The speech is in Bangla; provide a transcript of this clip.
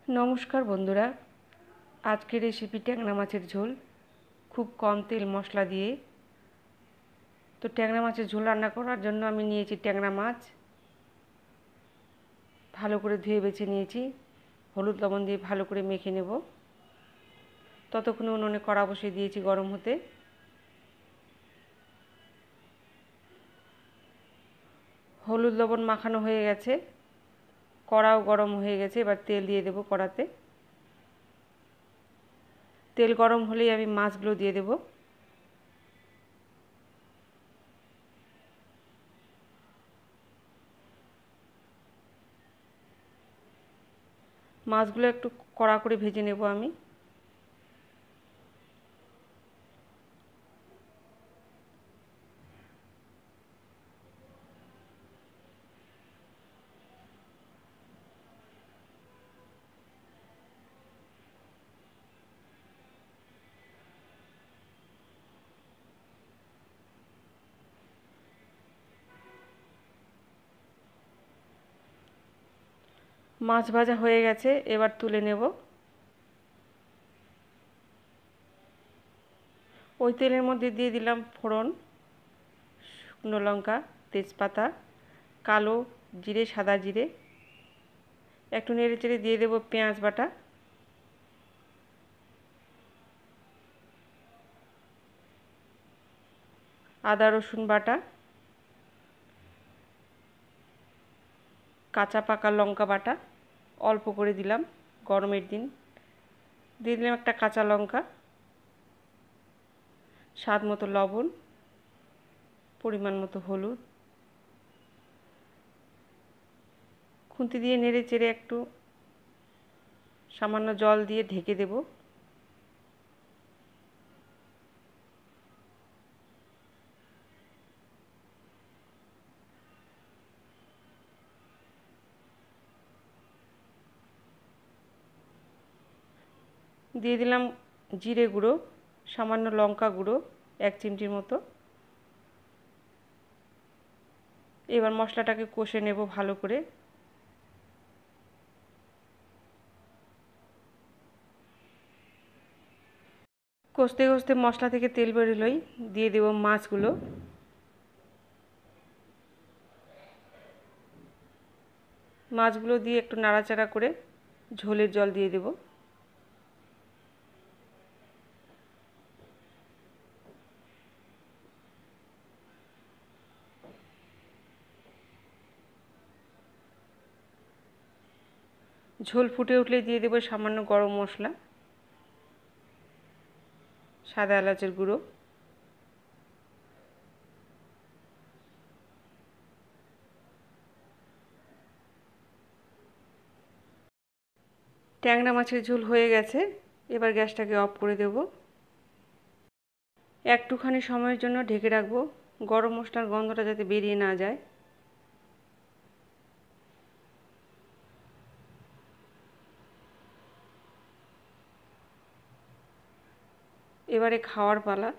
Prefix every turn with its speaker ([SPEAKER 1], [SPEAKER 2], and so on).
[SPEAKER 1] নমস্কার বন্ধুরা, আজকের রেসিপি ট্যাংরা মাছের ঝোল, খুব কম তেল মশলা দিয়ে। তো ট্যাংরা মাছের ঝোল রান্না করার জন্য আমি নিয়েছি ট্যাংরা মাছ, ভালো করে ধুয়ে বেছে নিয়েছি। হলুদ লবণ দিয়ে ভালো করে মেখে নেব। ততক্ষণে উনুনে কড়া বসিয়ে দিয়েছি গরম হতে। হলুদ লবণ মাখানো হয়ে গেছে, কড়াও গরম হয়ে গেছে। এবার তেল দিয়ে দেব কড়াতে। তেল গরম হলেই আমি মাছগুলো দিয়ে দেব। মাছগুলো একটু কড়া করে ভেজে নেব আমি। মাছ ভাজা হয়ে গেছে, এবার তুলে নেব। ওই তেলের মধ্যে দিয়ে দিলাম ফোড়ন, শুকনো লঙ্কা, তেজপাতা, কালো জিরে, সাদা জিরে। একটু নেড়ে চেড়ে দিয়ে দেবো পেঁয়াজ বাটা, আদা রসুন বাটা, কাঁচা পাকা লঙ্কা বাটা অল্প করে দিলাম, গরমের দিন। দিয়ে দিলাম একটা কাঁচা লঙ্কা, স্বাদ মতো লবণ, পরিমাণ মতো হলুদ। খুন্তি দিয়ে নেড়ে চেড়ে একটু সামান্য জল দিয়ে ঢেকে দেব। দিয়ে দিলাম জিরে গুঁড়ো, সামান্য লঙ্কা গুঁড়ো 1 চিমটির মতো। এবার মশলাটাকে কষে নেব ভালো করে। কষতে কষতে মশলা থেকে তেল বেরোলেই দিয়ে দেব মাছগুলো। মাছগুলো দিয়ে একটু নাড়াচাড়া করে ঝোলের জল দিয়ে দেব। ঝোল ফুটে উঠলে দিয়ে দেব সামান্য গরম মশলা, সাদা এলাচের গুঁড়ো। ট্যাংরা মাছের ঝোল হয়ে গেছে, এবার গ্যাসটাকে অফ করে দেব। একটুখানি সময়ের জন্য ঢেকে রাখবো, গরম মশলার গন্ধটা যাতে বেরিয়ে না যায়। এবারে খাওয়ার পালা।